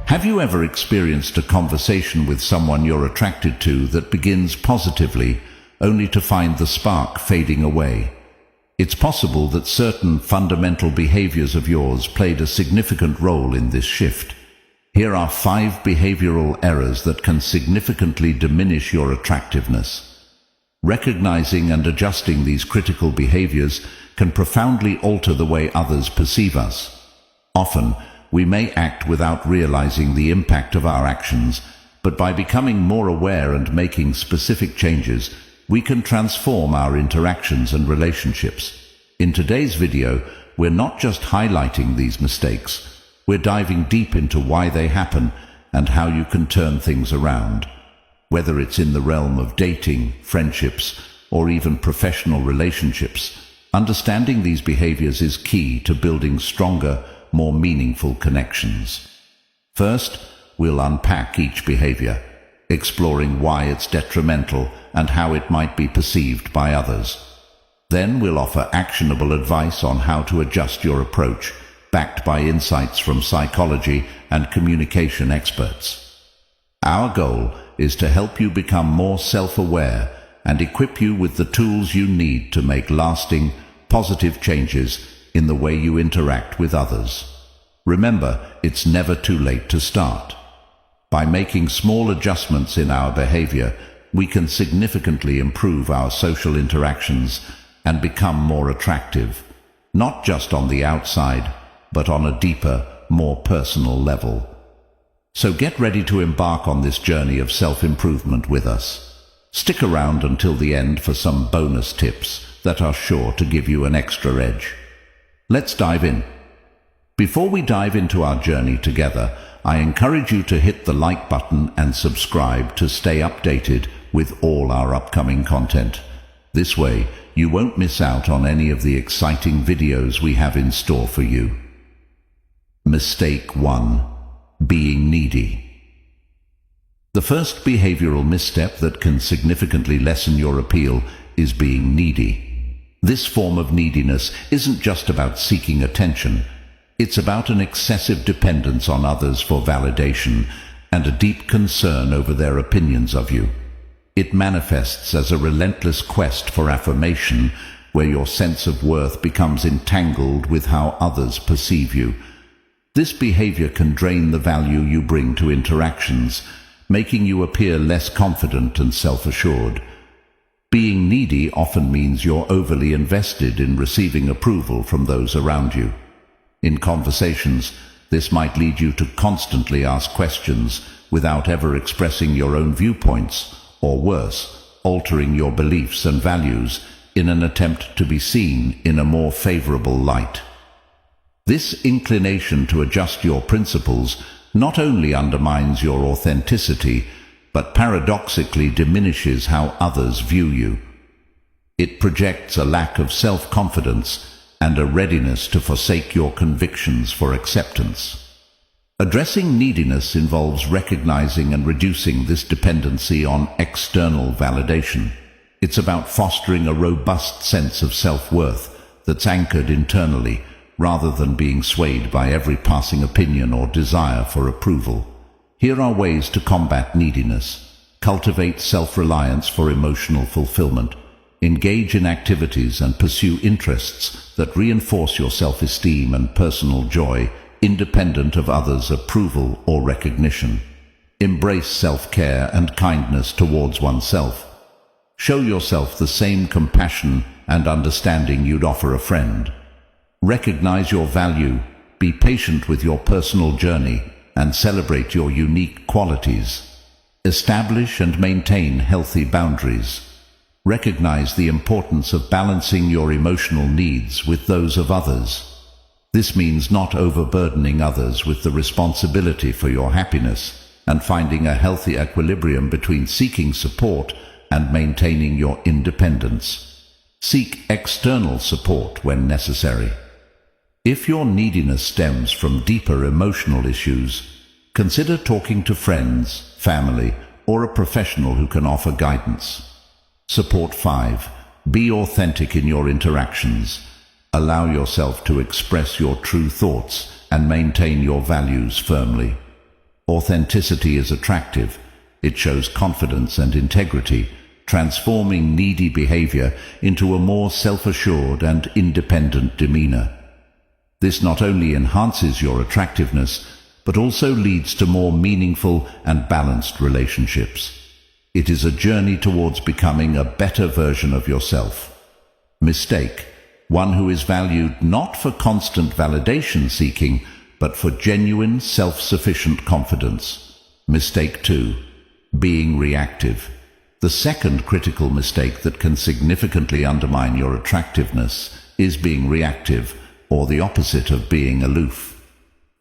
Have you ever experienced a conversation with someone you're attracted to that begins positively, only to find the spark fading away? It's possible that certain fundamental behaviors of yours played a significant role in this shift. Here are 5 behavioral errors that can significantly diminish your attractiveness. Recognizing and adjusting these critical behaviors can profoundly alter the way others perceive us. Often, we may act without realizing the impact of our actions, but by becoming more aware and making specific changes, we can transform our interactions and relationships. In today's video, we're not just highlighting these mistakes, we're diving deep into why they happen and how you can turn things around. Whether it's in the realm of dating, friendships, or even professional relationships, understanding these behaviors is key to building stronger, more meaningful connections. First, we'll unpack each behavior, exploring why it's detrimental and how it might be perceived by others. Then we'll offer actionable advice on how to adjust your approach, backed by insights from psychology and communication experts. Our goal is to help you become more self-aware and equip you with the tools you need to make lasting, positive changes in the way you interact with others. Remember, it's never too late to start. By making small adjustments in our behavior, we can significantly improve our social interactions and become more attractive, not just on the outside, but on a deeper, more personal level. So get ready to embark on this journey of self-improvement with us. Stick around until the end for some bonus tips that are sure to give you an extra edge. Let's dive in. Before we dive into our journey together, I encourage you to hit the like button and subscribe to stay updated with all our upcoming content. This way, you won't miss out on any of the exciting videos we have in store for you. Mistake 1. Being needy. The first behavioral misstep that can significantly lessen your appeal is being needy. This form of neediness isn't just about seeking attention. It's about an excessive dependence on others for validation and a deep concern over their opinions of you. It manifests as a relentless quest for affirmation, where your sense of worth becomes entangled with how others perceive you. This behavior can drain the value you bring to interactions, making you appear less confident and self-assured. Being needy often means you're overly invested in receiving approval from those around you. In conversations, this might lead you to constantly ask questions without ever expressing your own viewpoints, or worse, altering your beliefs and values in an attempt to be seen in a more favorable light. This inclination to adjust your principles not only undermines your authenticity, but paradoxically diminishes how others view you. It projects a lack of self-confidence and a readiness to forsake your convictions for acceptance. Addressing neediness involves recognizing and reducing this dependency on external validation. It's about fostering a robust sense of self-worth that's anchored internally, rather than being swayed by every passing opinion or desire for approval. Here are ways to combat neediness. Cultivate self-reliance for emotional fulfillment. Engage in activities and pursue interests that reinforce your self-esteem and personal joy, independent of others' approval or recognition. Embrace self-care and kindness towards oneself. Show yourself the same compassion and understanding you'd offer a friend. Recognize your value, be patient with your personal journey, and celebrate your unique qualities. Establish and maintain healthy boundaries. Recognize the importance of balancing your emotional needs with those of others. This means not overburdening others with the responsibility for your happiness and finding a healthy equilibrium between seeking support and maintaining your independence. Seek external support when necessary. If your neediness stems from deeper emotional issues, consider talking to friends, family, or a professional who can offer guidance. Support 5. Be authentic in your interactions. Allow yourself to express your true thoughts and maintain your values firmly. Authenticity is attractive. It shows confidence and integrity, transforming needy behavior into a more self-assured and independent demeanor. This not only enhances your attractiveness, but also leads to more meaningful and balanced relationships. It is a journey towards becoming a better version of yourself. Mistake: one who is valued not for constant validation seeking, but for genuine self-sufficient confidence. Mistake 2. Being reactive. The second critical mistake that can significantly undermine your attractiveness is being reactive, or the opposite of being aloof.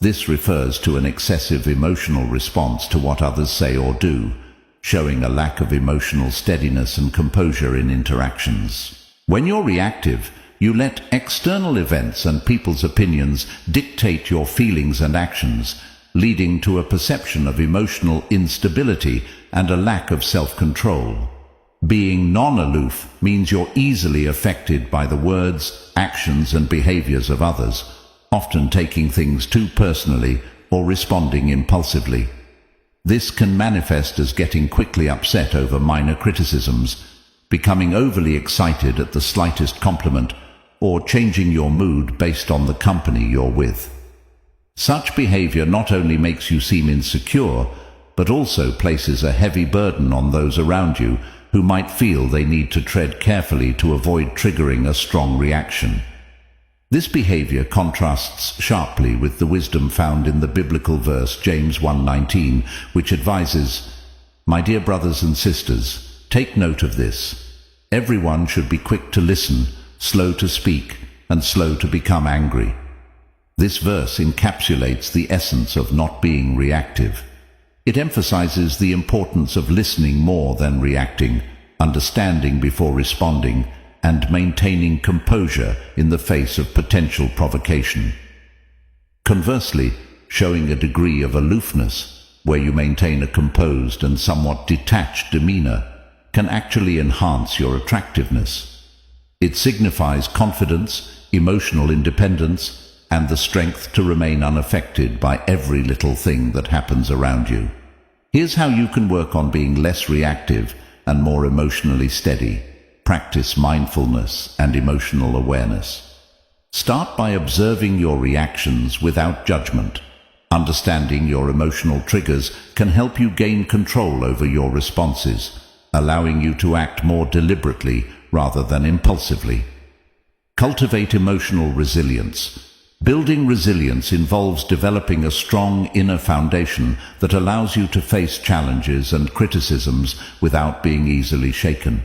This refers to an excessive emotional response to what others say or do, showing a lack of emotional steadiness and composure in interactions. When you're reactive, you let external events and people's opinions dictate your feelings and actions, leading to a perception of emotional instability and a lack of self-control. Being non-aloof means you're easily affected by the words, actions, and behaviors of others, often taking things too personally or responding impulsively. This can manifest as getting quickly upset over minor criticisms, becoming overly excited at the slightest compliment, or changing your mood based on the company you're with. Such behavior not only makes you seem insecure, but also places a heavy burden on those around you who might feel they need to tread carefully to avoid triggering a strong reaction. This behavior contrasts sharply with the wisdom found in the biblical verse James 1:19, which advises, "My dear brothers and sisters, take note of this. Everyone should be quick to listen, slow to speak, and slow to become angry." This verse encapsulates the essence of not being reactive. It emphasizes the importance of listening more than reacting, understanding before responding, and maintaining composure in the face of potential provocation. Conversely, showing a degree of aloofness, where you maintain a composed and somewhat detached demeanor, can actually enhance your attractiveness. It signifies confidence, emotional independence, and the strength to remain unaffected by every little thing that happens around you. Here's how you can work on being less reactive and more emotionally steady. Practice mindfulness and emotional awareness. Start by observing your reactions without judgment. Understanding your emotional triggers can help you gain control over your responses, allowing you to act more deliberately rather than impulsively. Cultivate emotional resilience. Building resilience involves developing a strong inner foundation that allows you to face challenges and criticisms without being easily shaken.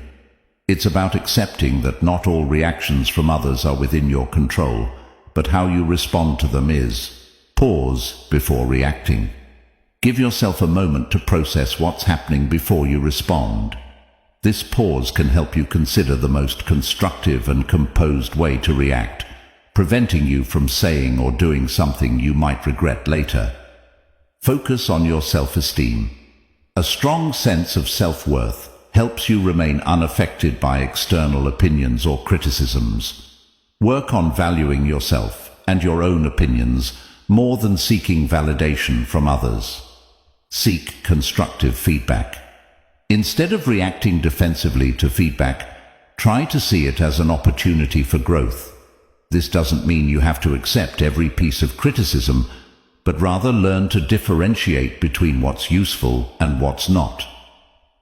It's about accepting that not all reactions from others are within your control, but how you respond to them is. Pause before reacting. Give yourself a moment to process what's happening before you respond. This pause can help you consider the most constructive and composed way to react, preventing you from saying or doing something you might regret later. Focus on your self-esteem. A strong sense of self-worth helps you remain unaffected by external opinions or criticisms. Work on valuing yourself and your own opinions more than seeking validation from others. Seek constructive feedback. Instead of reacting defensively to feedback, try to see it as an opportunity for growth. This doesn't mean you have to accept every piece of criticism, but rather learn to differentiate between what's useful and what's not.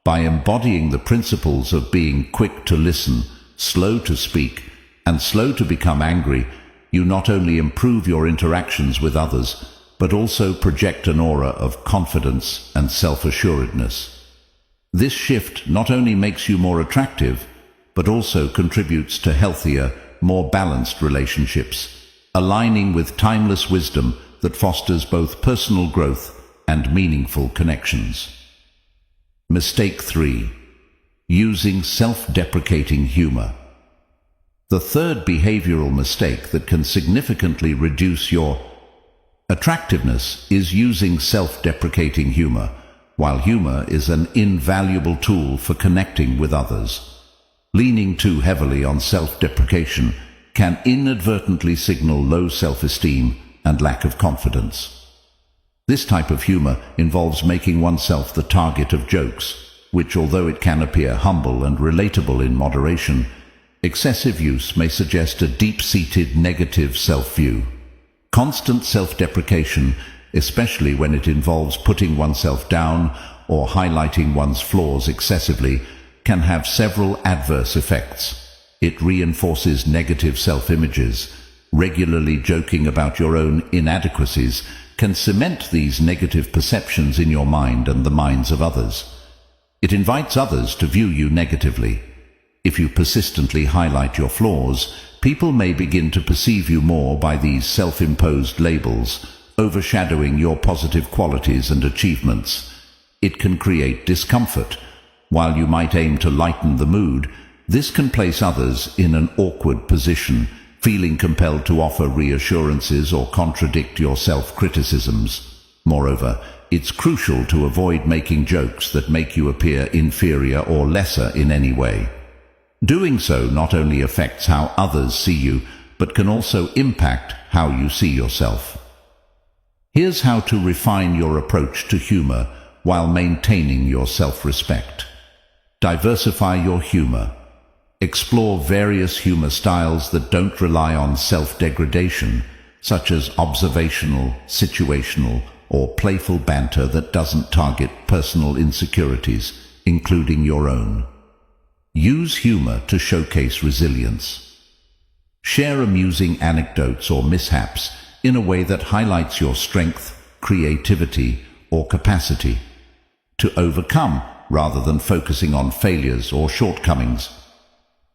By embodying the principles of being quick to listen, slow to speak, and slow to become angry, you not only improve your interactions with others, but also project an aura of confidence and self-assuredness. This shift not only makes you more attractive, but also contributes to healthier, more balanced relationships, aligning with timeless wisdom that fosters both personal growth and meaningful connections. Mistake 3. Using self-deprecating humor. The third behavioral mistake that can significantly reduce your attractiveness is using self-deprecating humor. While humor is an invaluable tool for connecting with others, leaning too heavily on self-deprecation can inadvertently signal low self-esteem and lack of confidence. This type of humor involves making oneself the target of jokes, which, although it can appear humble and relatable in moderation, excessive use may suggest a deep-seated negative self-view. Constant self-deprecation, especially when it involves putting oneself down or highlighting one's flaws excessively, can have several adverse effects. It reinforces negative self-images. Regularly joking about your own inadequacies can cement these negative perceptions in your mind and the minds of others. It invites others to view you negatively. If you persistently highlight your flaws, people may begin to perceive you more by these self-imposed labels, overshadowing your positive qualities and achievements. It can create discomfort. While you might aim to lighten the mood, this can place others in an awkward position, feeling compelled to offer reassurances or contradict your self-criticisms. Moreover, it's crucial to avoid making jokes that make you appear inferior or lesser in any way. Doing so not only affects how others see you, but can also impact how you see yourself. Here's how to refine your approach to humor while maintaining your self-respect. Diversify your humor. Explore various humor styles that don't rely on self-degradation, such as observational, situational, or playful banter that doesn't target personal insecurities, including your own. Use humor to showcase resilience. Share amusing anecdotes or mishaps in a way that highlights your strength, creativity, or capacity to overcome rather than focusing on failures or shortcomings.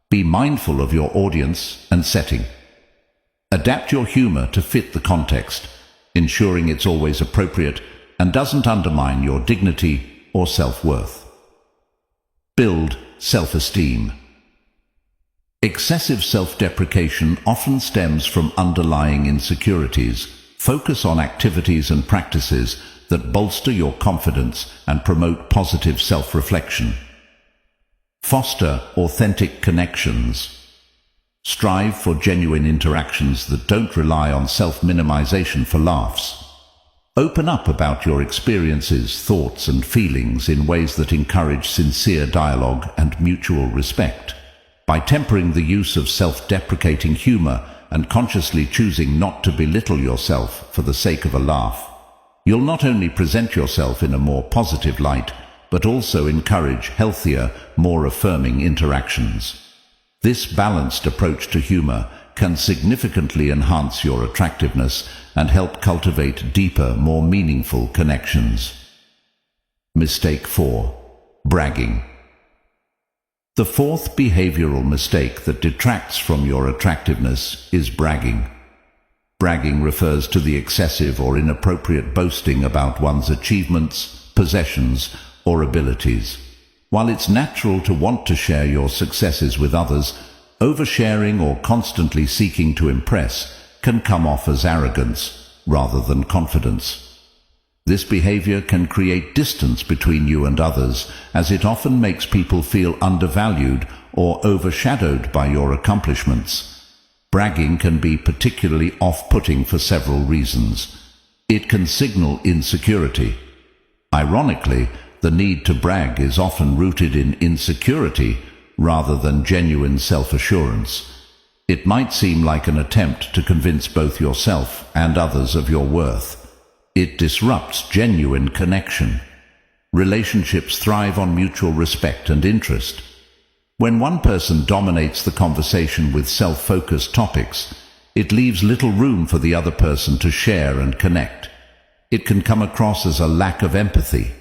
Be mindful of your audience and setting. Adapt your humor to fit the context, ensuring it's always appropriate and doesn't undermine your dignity or self-worth. Build self-esteem. Excessive self-deprecation often stems from underlying insecurities. Focus on activities and practices that bolster your confidence and promote positive self-reflection. Foster authentic connections. Strive for genuine interactions that don't rely on self-minimization for laughs. Open up about your experiences, thoughts, and feelings in ways that encourage sincere dialogue and mutual respect. By tempering the use of self-deprecating humor and consciously choosing not to belittle yourself for the sake of a laugh, you'll not only present yourself in a more positive light, but also encourage healthier, more affirming interactions. This balanced approach to humor can significantly enhance your attractiveness and help cultivate deeper, more meaningful connections. Mistake 4. Bragging. The fourth behavioral mistake that detracts from your attractiveness is bragging. Bragging refers to the excessive or inappropriate boasting about one's achievements, possessions, or abilities. While it's natural to want to share your successes with others, oversharing or constantly seeking to impress can come off as arrogance rather than confidence. This behavior can create distance between you and others, as it often makes people feel undervalued or overshadowed by your accomplishments. Bragging can be particularly off-putting for several reasons. It can signal insecurity. Ironically, the need to brag is often rooted in insecurity rather than genuine self-assurance. It might seem like an attempt to convince both yourself and others of your worth. It disrupts genuine connection. Relationships thrive on mutual respect and interest. When one person dominates the conversation with self-focused topics, it leaves little room for the other person to share and connect. It can come across as a lack of empathy.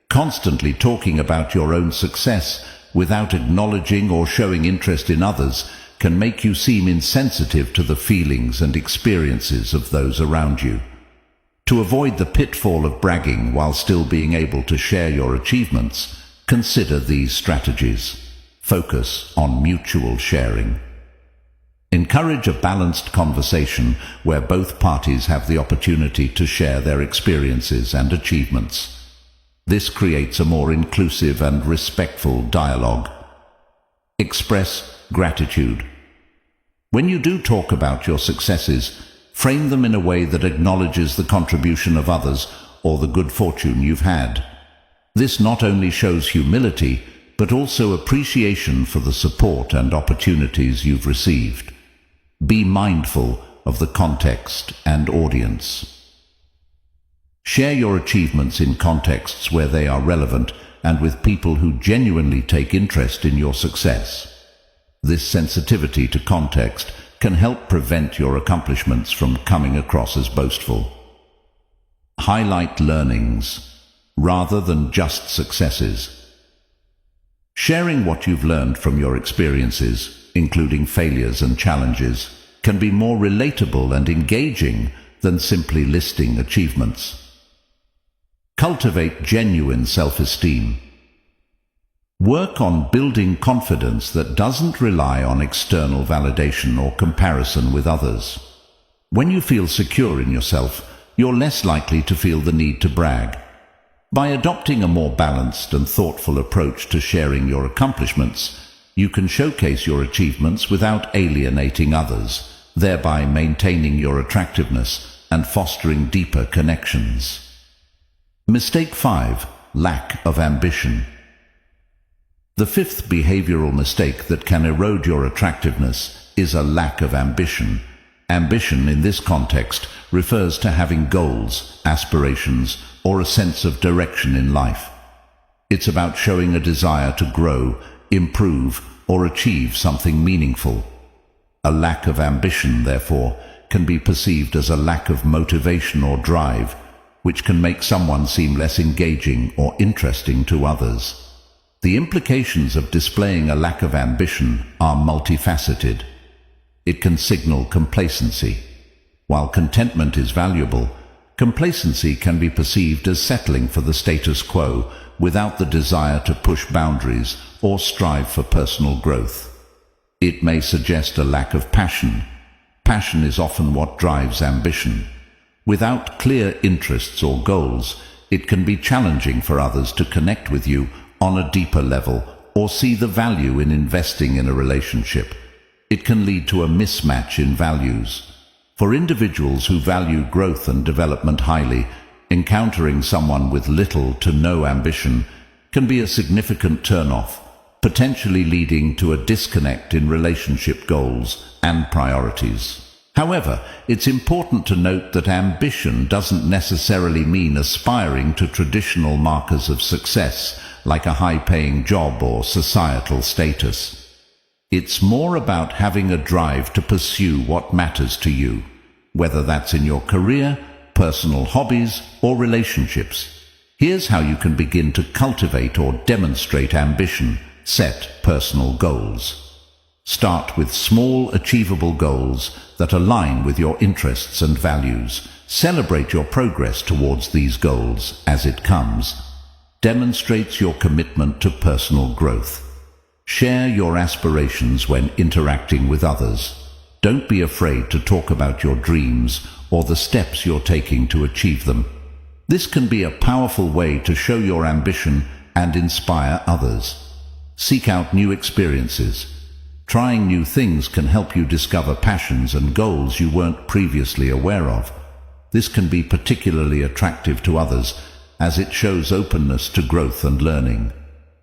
Constantly talking about your own success without acknowledging or showing interest in others can make you seem insensitive to the feelings and experiences of those around you. To avoid the pitfall of bragging while still being able to share your achievements, consider these strategies. Focus on mutual sharing. Encourage a balanced conversation where both parties have the opportunity to share their experiences and achievements. This creates a more inclusive and respectful dialogue. Express gratitude. When you do talk about your successes, frame them in a way that acknowledges the contribution of others or the good fortune you've had. This not only shows humility, but also appreciation for the support and opportunities you've received. Be mindful of the context and audience. Share your achievements in contexts where they are relevant and with people who genuinely take interest in your success. This sensitivity to context can help prevent your accomplishments from coming across as boastful. Highlight learnings rather than just successes. Sharing what you've learned from your experiences, including failures and challenges, can be more relatable and engaging than simply listing achievements. Cultivate genuine self-esteem. Work on building confidence that doesn't rely on external validation or comparison with others. When you feel secure in yourself, you're less likely to feel the need to brag. By adopting a more balanced and thoughtful approach to sharing your accomplishments, you can showcase your achievements without alienating others, thereby maintaining your attractiveness and fostering deeper connections. Mistake 5. Lack of ambition. The fifth behavioral mistake that can erode your attractiveness is a lack of ambition. Ambition in this context refers to having goals, aspirations, or a sense of direction in life. It's about showing a desire to grow, improve, or achieve something meaningful. A lack of ambition, therefore, can be perceived as a lack of motivation or drive, which can make someone seem less engaging or interesting to others. The implications of displaying a lack of ambition are multifaceted. It can signal complacency. While contentment is valuable, complacency can be perceived as settling for the status quo without the desire to push boundaries or strive for personal growth. It may suggest a lack of passion. Passion is often what drives ambition. Without clear interests or goals, it can be challenging for others to connect with you on a deeper level or see the value in investing in a relationship. It can lead to a mismatch in values. For individuals who value growth and development highly, encountering someone with little to no ambition can be a significant turn-off, potentially leading to a disconnect in relationship goals and priorities. However, it's important to note that ambition doesn't necessarily mean aspiring to traditional markers of success, like a high-paying job or societal status. It's more about having a drive to pursue what matters to you, whether that's in your career, personal hobbies, or relationships. Here's how you can begin to cultivate or demonstrate ambition. Set personal goals. Start with small, achievable goals that align with your interests and values. Celebrate your progress towards these goals as it comes. Demonstrates your commitment to personal growth. Share your aspirations when interacting with others. Don't be afraid to talk about your dreams or the steps you're taking to achieve them. This can be a powerful way to show your ambition and inspire others. Seek out new experiences. Trying new things can help you discover passions and goals you weren't previously aware of. This can be particularly attractive to others as it shows openness to growth and learning.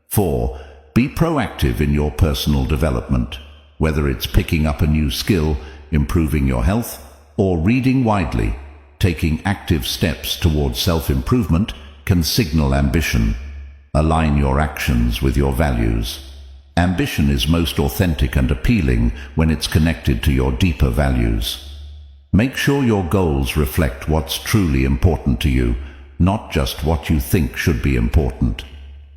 4. Be proactive in your personal development. Whether it's picking up a new skill, improving your health, or reading widely, taking active steps towards self-improvement can signal ambition. Align your actions with your values. Ambition is most authentic and appealing when it's connected to your deeper values. Make sure your goals reflect what's truly important to you, not just what you think should be important.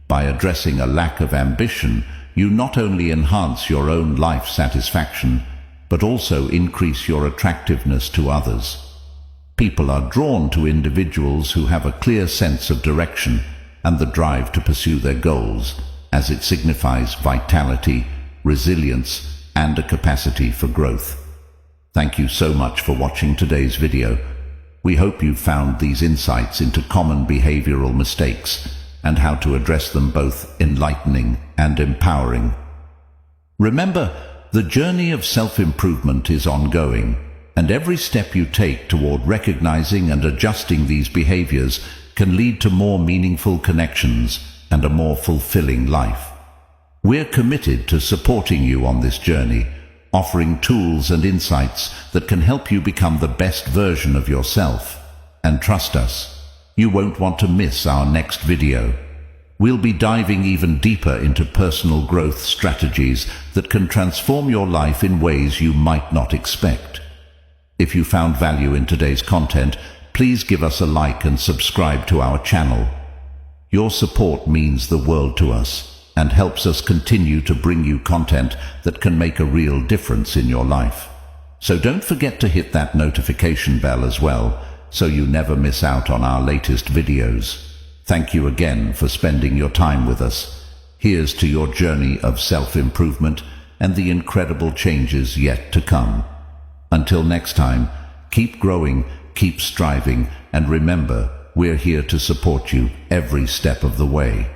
By addressing a lack of ambition, you not only enhance your own life satisfaction, but also increase your attractiveness to others. People are drawn to individuals who have a clear sense of direction and the drive to pursue their goals, as it signifies vitality, resilience, and a capacity for growth. Thank you so much for watching today's video. We hope you found these insights into common behavioral mistakes and how to address them both enlightening and empowering. Remember, the journey of self-improvement is ongoing, and every step you take toward recognizing and adjusting these behaviors can lead to more meaningful connections and a more fulfilling life. We're committed to supporting you on this journey, offering tools and insights that can help you become the best version of yourself. And trust us, you won't want to miss our next video. We'll be diving even deeper into personal growth strategies that can transform your life in ways you might not expect. If you found value in today's content, please give us a like and subscribe to our channel. Your support means the world to us and helps us continue to bring you content that can make a real difference in your life. So don't forget to hit that notification bell as well, so you never miss out on our latest videos. Thank you again for spending your time with us. Here's to your journey of self-improvement and the incredible changes yet to come. Until next time, keep growing, keep striving, and remember, we're here to support you every step of the way.